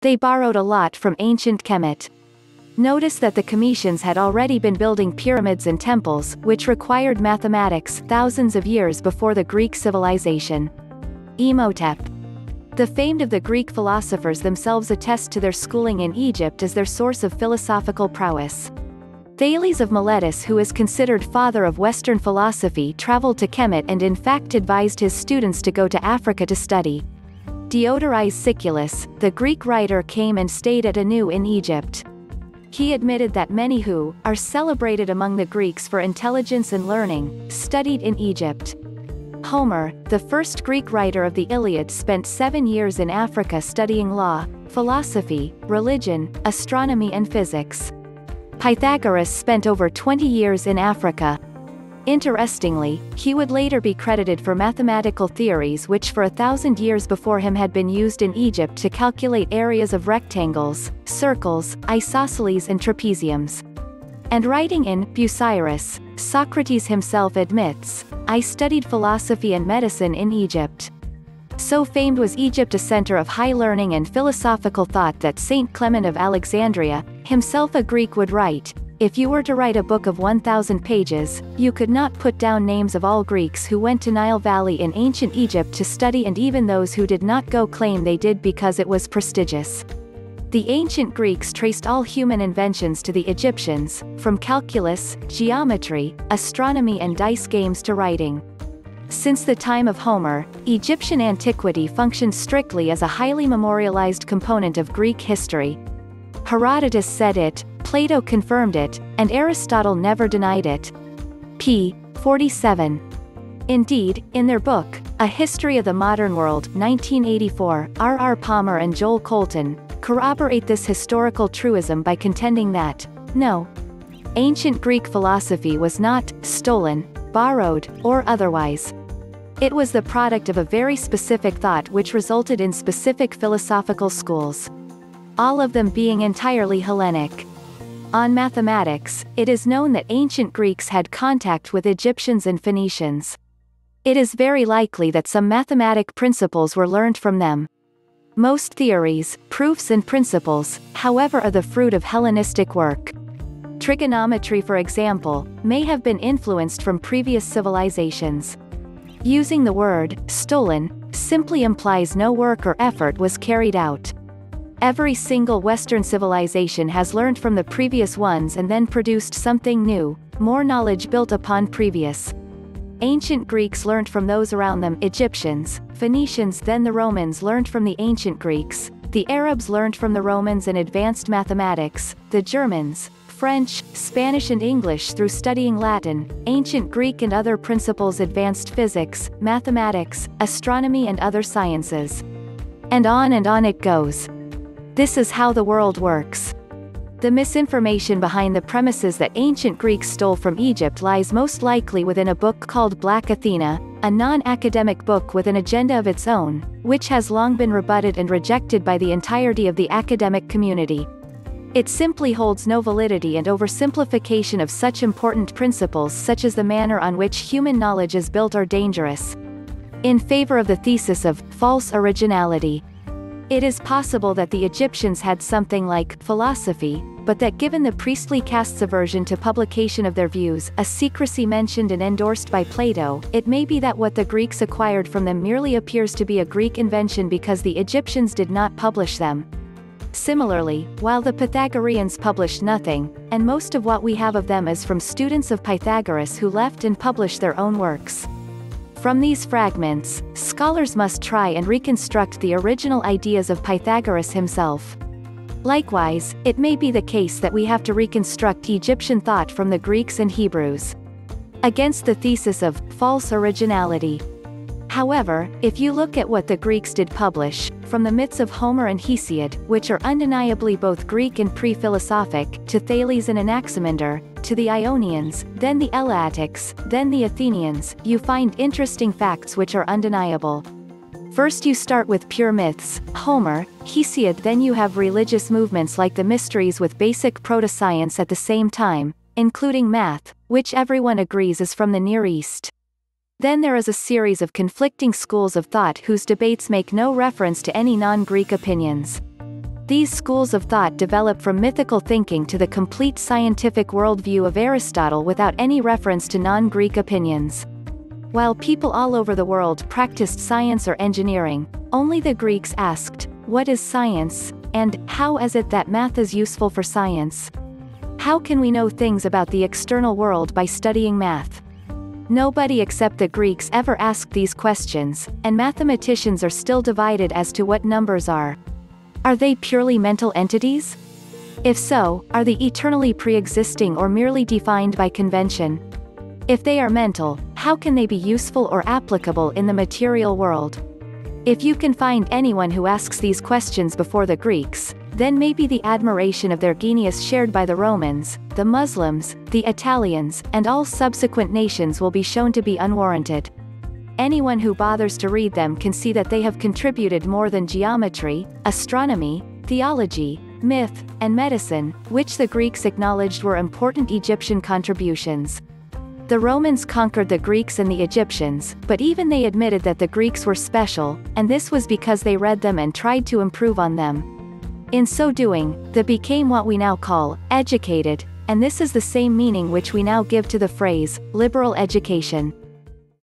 They borrowed a lot from ancient Kemet. Notice that the Kemetians had already been building pyramids and temples, which required mathematics, thousands of years before the Greek civilization. Imhotep. The famed of the Greek philosophers themselves attest to their schooling in Egypt as their source of philosophical prowess. Thales of Miletus, who is considered father of Western philosophy, traveled to Kemet and in fact advised his students to go to Africa to study. Diodorus Siculus, the Greek writer, came and stayed at Anu in Egypt. He admitted that many who are celebrated among the Greeks for intelligence and learning studied in Egypt. Homer, the first Greek writer of the Iliad, spent 7 years in Africa studying law, philosophy, religion, astronomy and physics. Pythagoras spent over 20 years in Africa. Interestingly, he would later be credited for mathematical theories which for 1,000 years before him had been used in Egypt to calculate areas of rectangles, circles, isosceles and trapeziums. And writing in Bucyrus, Socrates himself admits, "I studied philosophy and medicine in Egypt." So famed was Egypt a center of high learning and philosophical thought that Saint Clement of Alexandria, himself a Greek, would write, "If you were to write a book of 1,000 pages, you could not put down names of all Greeks who went to Nile Valley in ancient Egypt to study, and even those who did not go claim they did because it was prestigious." The ancient Greeks traced all human inventions to the Egyptians, from calculus, geometry, astronomy and dice games to writing. Since the time of Homer, Egyptian antiquity functioned strictly as a highly memorialized component of Greek history. Herodotus said it, Plato confirmed it, and Aristotle never denied it. p. 47. Indeed, in their book, A History of the Modern World, 1984, R. R. Palmer and Joel Colton corroborate this historical truism by contending that, no, ancient Greek philosophy was not stolen, borrowed, or otherwise. It was the product of a very specific thought which resulted in specific philosophical schools. All of them being entirely Hellenic. On mathematics, it is known that ancient Greeks had contact with Egyptians and Phoenicians. It is very likely that some mathematic principles were learned from them. Most theories, proofs and principles, however, are the fruit of Hellenistic work. Trigonometry, for example, may have been influenced from previous civilizations. Using the word stolen simply implies no work or effort was carried out. Every single Western civilization has learned from the previous ones and then produced something new, more knowledge built upon previous. Ancient Greeks learned from those around them, Egyptians, Phoenicians, then the Romans learned from the ancient Greeks, the Arabs learned from the Romans and advanced mathematics, the Germans, French, Spanish and English through studying Latin, ancient Greek and other principles advanced physics, mathematics, astronomy and other sciences. And on it goes. This is how the world works. The misinformation behind the premises that ancient Greeks stole from Egypt lies most likely within a book called Black Athena, a non-academic book with an agenda of its own, which has long been rebutted and rejected by the entirety of the academic community. It simply holds no validity, and oversimplification of such important principles such as the manner on which human knowledge is built are dangerous. In favor of the thesis of false originality. It is possible that the Egyptians had something like philosophy, but that given the priestly caste's aversion to publication of their views, a secrecy mentioned and endorsed by Plato, it may be that what the Greeks acquired from them merely appears to be a Greek invention because the Egyptians did not publish them. Similarly, while the Pythagoreans published nothing, and most of what we have of them is from students of Pythagoras who left and published their own works. From these fragments, scholars must try and reconstruct the original ideas of Pythagoras himself. Likewise, it may be the case that we have to reconstruct Egyptian thought from the Greeks and Hebrews. Against the thesis of false originality. However, if you look at what the Greeks did publish, from the myths of Homer and Hesiod, which are undeniably both Greek and pre-philosophic, to Thales and Anaximander, to the Ionians, then the Eleatics, then the Athenians, you find interesting facts which are undeniable. First you start with pure myths, Homer, Hesiod, then you have religious movements like the Mysteries with basic proto-science at the same time, including math, which everyone agrees is from the Near East. Then there is a series of conflicting schools of thought whose debates make no reference to any non-Greek opinions. These schools of thought develop from mythical thinking to the complete scientific worldview of Aristotle without any reference to non-Greek opinions. While people all over the world practiced science or engineering, only the Greeks asked, "What is science?" and "How is it that math is useful for science? How can we know things about the external world by studying math?" Nobody except the Greeks ever asked these questions, and mathematicians are still divided as to what numbers are. Are they purely mental entities? If so, are they eternally pre-existing or merely defined by convention? If they are mental, how can they be useful or applicable in the material world? If you can find anyone who asks these questions before the Greeks, then maybe the admiration of their genius shared by the Romans, the Muslims, the Italians, and all subsequent nations will be shown to be unwarranted. Anyone who bothers to read them can see that they have contributed more than geometry, astronomy, theology, myth, and medicine, which the Greeks acknowledged were important Egyptian contributions. The Romans conquered the Greeks and the Egyptians, but even they admitted that the Greeks were special, and this was because they read them and tried to improve on them. In so doing, they became what we now call educated, and this is the same meaning which we now give to the phrase liberal education.